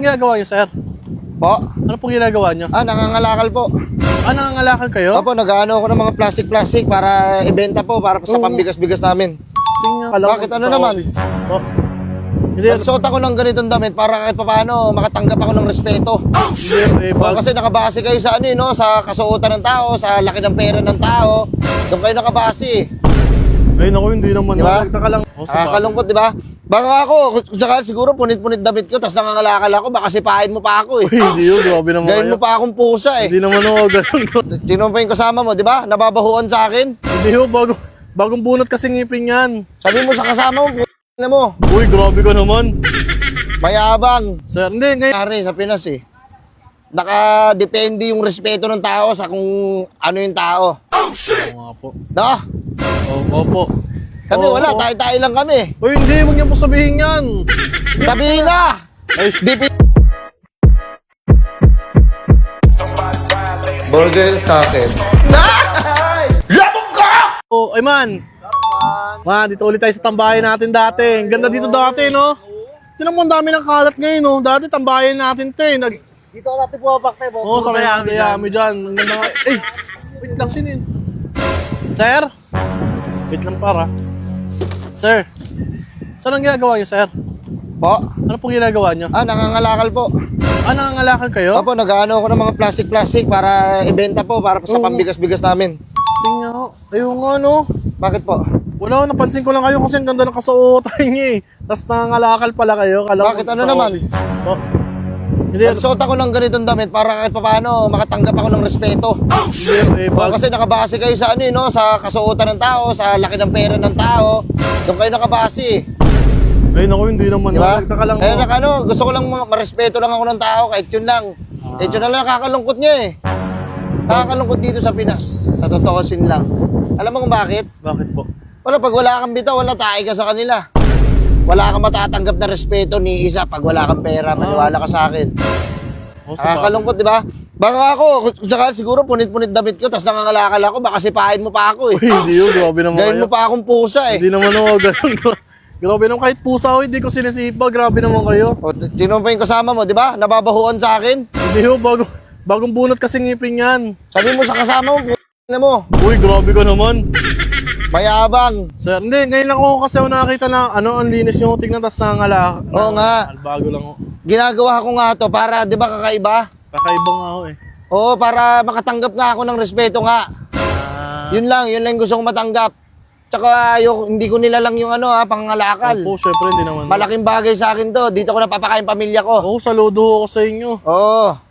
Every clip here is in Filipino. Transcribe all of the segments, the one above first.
ginagawa niyo, sir? Po? Ano pong ginagawa niyo? Nangangalakal po. Nangangalakal kayo? Opo, nag-aano ako ng mga plastic para ibenta po, para sa pambigas-bigas namin. Tingnan. Bakit, ano naman? Po. Hindi, Nagsuot ako ng ganitong damit para kahit papaano makatanggap ako ng respeto. hindi, Kasi nakabase kayo sa ano, no? Sa kasuotan ng tao, sa laki ng pera ng tao. Doon kayo nakabase. Ay, naku, hindi naman. Diba? Nagtaka lang. Nakakalungkot, di ba? Baka ako, saka siguro punit-punit damit ko, tapos nangangalakal ako, baka sipain mo pa ako eh. Uy, hindi yun. Grabe naman Gawin kayo. mo pa akong pusa eh. Hindi naman ako ganun. Sino pa yung kasama mo, di ba? Nababahuan sa akin. Hindi yun. Bagong bunot kasi ngipin yan. Sabi mo sa kasama mo, na mo. Uy, grabe ka naman. Mayabang. Sir, hindi. Ngayon. Nangyari sa Pinas eh. Nakadepende yung respeto ng tao sa kung ano yung tao. Oo nga po. No? Opo. Kami wala, tayo-tayo lang kami. Uy, hindi. Huwag niyo po sabihin yan. Sabihin na! Ay, Burger sa akin. ay man. Man, dito ulit tayo sa tambayan natin dati. Ang ganda dito dati, no? Tinan mo, ang dami ng kalat ngayon, no? Dati tambayan natin to, eh. Dito ka natin pumapakte mo. Oo, sa kaya-kayami dyan. Ang ganda nga. Eh, wait lang, sino yun? Sir? Wait lang para. Sir? Saan ang ginagawa niyo, sir? Po? Ano pong ginagawa niyo? Nangangalakal po. Nangangalakal kayo? Opo, nag-aano ako ng mga plastic para ibenta po, para sa pambigas-bigas namin. Tingnan ko. Ayun nga, no? Bakit po? Wala, napansin ko lang kayo kasi ang ganda ng kasuotan niyo, eh. Tapos nangangalakal pala kayo. Bakit, ano naman? Oh. Hindi, Nagsuot ako ng ganitong damit para kahit papaano makatanggap ako ng respeto. hindi, Kasi nakabase kayo sa ano, no? Sa kasuotan ng tao, sa laki ng pera ng tao. Doon kayo nakabase. Ay, naku, hindi naman. Diba? Nagtaka lang. Kaya gusto ko lang marespeto lang ako ng tao, kahit yun lang. Kahit yun lang nakakalungkot niya eh. Nakakalungkot dito sa Pinas. Sa totoo sin lang. Alam mo kung bakit? Bakit po? Wala, pag wala kang bitaw, wala tayo ka sa kanila. Wala kang matatanggap na respeto ni isa pag wala kang pera, maniwala ka sa akin. Nakakalungkot, di ba? Baka ako, saka siguro punit-punit damit ko, tapos nangangalakal ako, baka sipain mo pa ako eh. Uy, hindi yun. Grabe naman Gawin kayo. mo pa akong pusa eh. Hindi naman ako ganun. Grabe naman kahit pusa ko, hindi ko sinisipa. Grabe naman kayo. O, sino pa yung kasama mo, di ba? Nababahuan sa akin. Hindi yun. Bagong bunot kasi ngipin yan. Sabi mo sa kasama mo, na mo. Uy, grabe ka naman. Mayabang. Sir, hindi. Ngayon lang ako kasi ako nakakita na ang linis yung tingnan tas nangala. Oo nga. Bago lang ako. Ginagawa ko nga to para, di ba kakaiba? Kakaiba nga ako eh. Oo, para makatanggap nga ako ng respeto nga. Yun lang gusto kong matanggap. Tsaka hindi ko nilalang yung pangangalakal. Opo, syempre hindi naman. Malaking bagay sa akin to. Dito ko napapakain pamilya ko. Oo, saludo ako sa inyo. Oo.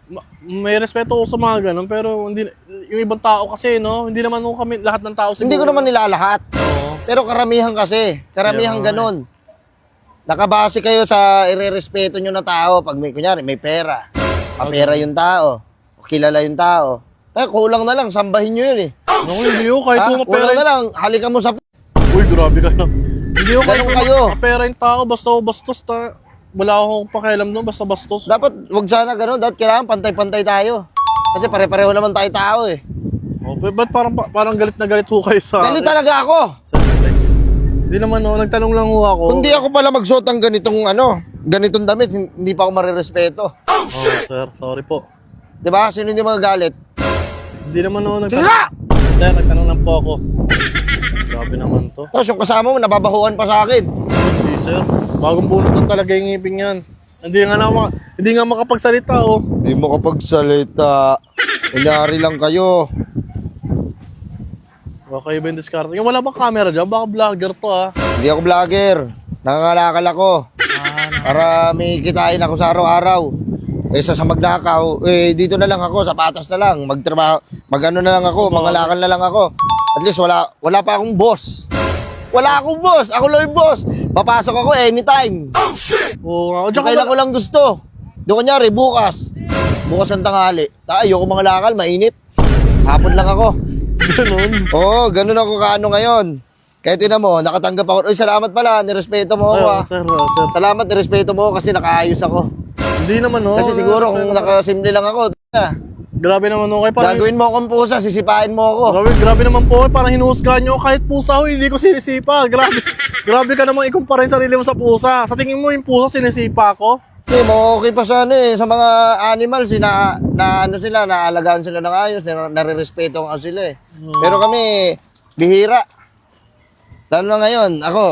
May respeto ako sa mga ganun, pero hindi, yung ibang tao kasi, no? Hindi naman kami, lahat ng tao siguro. Hindi ko naman nilalahat. Oo. Pero karamihan kasi. Karamihan ganun. Nakabase kayo sa irerespeto nyo na tao. Pag kunyari, may pera. Mapera yung tao. O kilala yung tao. Kulang na lang, sambahin nyo yun eh. Naku, hindi yun. Kahit kung mapera Kulang na lang, halikan mo sa Uy, grabe ka na. Hindi yun. Kahit Ganun kung kayo. mapera yung tao, basta o bastos. Wala akong pakialam doon, basta bastos. Dapat, wag sana ganun. Dapat kailangan pantay-pantay tayo. Kasi pare-pareho naman tayo tao eh. Oh, ba't parang galit na galit ho kayo sa Galit talaga ako. Hindi naman, no? Nagtanong lang ho ako. Kung di ako pala magsuot ng ganitong damit, hindi pa ako marirespeto. Oh, sir, sorry po. Di ba? Sino hindi magagalit? Hindi naman, no? Sira! Sir, nagtanong lang po ako. Grabe naman to. Tapos yung kasama mo, nababahuan pa sa akin. Hindi, sir. Bagong bunot lang talaga yung ngipin yan. Hindi nga makapagsalita, oh. Hindi mo kapagsalita. Kunyari lang kayo. Baka iba yung diskarte. Yung wala bang camera dyan? Baka vlogger to, ah. Hindi ako vlogger. Nangangalakal ako. Para may kitain ako sa araw-araw. Kaysa sa magnakaw, dito na lang ako, sa patas na lang. Magtrabaho, magano na lang ako, mangalakal na lang ako. At least wala pa akong boss. Wala akong boss. Ako lang yung boss. Papasok ako anytime. Oo nga. O, Kailan ko lang gusto. Doon kunyari, bukas. Bukas ang tanghali. Ayoko mga lakal, mainit. Hapon lang ako. Ganun. Oo, ganun ako kaano ngayon. Kaya tinan mo, nakatanggap ako. Uy, salamat pala, nirespeto mo ako. Sir, sir. Salamat, nirespeto mo ako kasi nakaayos ako. Hindi naman, no? Kasi siguro kung nakasimple lang ako, Grabe naman, no? Parang, gagawin mo akong pusa, sisipain mo ako. grabe naman po. Parang hinuhusgahan nyo. Kahit pusa ho, hindi ko sinisipa. Grabe ka namang ikumpara yung sarili mo sa pusa. Sa tingin mo yung pusa, sinisipa ko? Hindi mo okay pa sa ano eh, sa mga animals eh, na ano sila, naalagaan sila ng ayos, nare-respeto nga sila eh. Pero kami, bihira. Lalo na ngayon, ako,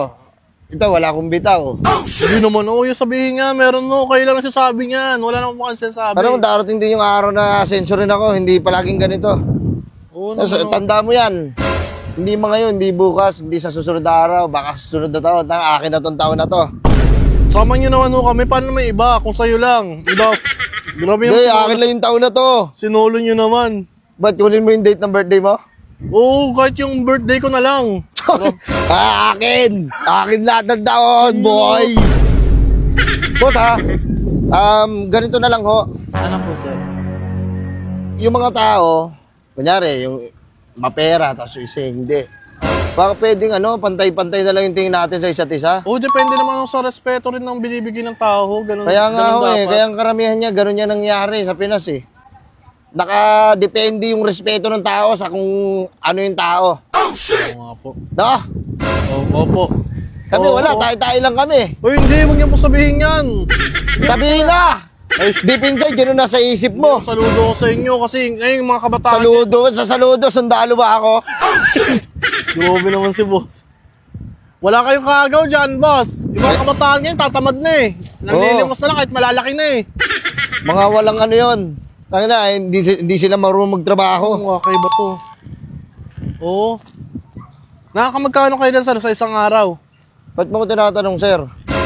ito wala akong bitaw. Hindi naman, yung sabihin nga, meron no, kayo lang nasasabi niyan. Wala nang mukhang sinasabi. Ano, darating din yung araw na sensorin ako, hindi palaging ganito. Oo Tanda mo yan. Hindi mga ngayon, hindi bukas, hindi sa susunod na araw, baka sa susunod na taon, akin na tong taon na to. Sama nyo naman kami, paano may iba? Kung sa'yo lang. Iba, grabe yung Hindi, akin lang yung taon na to. sinulo nyo naman. Ba't kunin mo yung date ng birthday mo? Oo, kahit yung birthday ko na lang. Akin! Akin lahat ng taon, boy! Boss ha, ganito na lang ho. Ano po, sir? Yung mga tao, kunyari, yung mapera, tapos yung isa hindi. Baka pwedeng pantay-pantay na lang yung tingin natin sa isa't isa. Oo, depende naman sa respeto rin ng binibigay ng tao. Ganun, Kaya nga ganun ho eh, dapat. kaya ang karamihan niya, ganun yan nangyari sa Pinas eh. Nakadepende yung respeto ng tao sa kung ano yung tao. Oo nga po. No? Opo. Kami wala, tayo-tayo lang kami. Uy, hindi, huwag niyo po sabihin yan. Sabihin na! Ay, Deep inside, yun ang nasa isip mo. saludo ko sa inyo kasi ngayon mga kabataan. Saludo, sundalo ba ako? Grabe naman si boss. Wala kayong kagaw dyan, boss. Ibang kabataan ngayon, tatamad na eh. Nanlilimos na lang kahit malalaki na eh. Mga walang ano yun. Tangina, hindi sila marunong magtrabaho. Mga kakaiba to. Oo. Nakakamagkano kayo dyan sa isang araw? Ba't mo ko tinatanong, sir?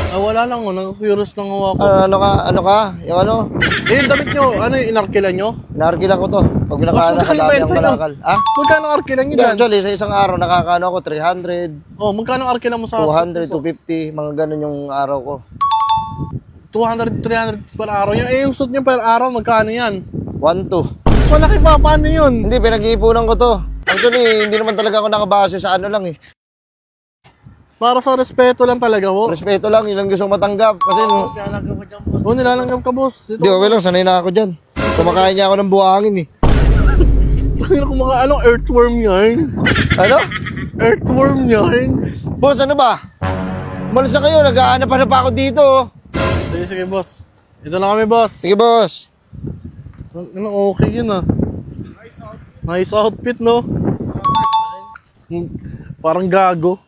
Ah, wala lang, nag-curious lang ako. Ano ka? Yung ano? Eh, yung damit nyo, ano yung inarkilan nyo? Narkilan ko to. Pag Boss, nakadami magkano ang benta nyo? kalakal. Ah? Magkano ang arkilan nyo Hindi, dyan? actually, sa isang araw, nakakaano ako 300, Oh, magkano ang arkilan mo sa 200, 250, mga ganun yung araw ko. 200, 300 per araw. Yung suit nyo per araw, magkano yan? 1, 2. Mas malaki pa, paano yun? Hindi, pinag-iipunan ko to. Actually, hindi naman talaga ako nakabase sa ano lang eh. Para sa respeto lang talaga, ho. Respeto lang, yun lang gusto kong matanggap. Kasi, Oo, nilalanggam ka, boss. hindi, okay lang, sanay na ako dyan. Kumakain niya ako ng buhangin eh. Tangina kung mga anong earthworm yan? Ano? Earthworm yan? Boss, ano ba? Umalis na kayo, nag-aanap pa ako dito. Oh. Sige, boss. Ito na kami, boss. Sige, boss. Ano, okay yun ah. Nice outfit, no? Parang gago.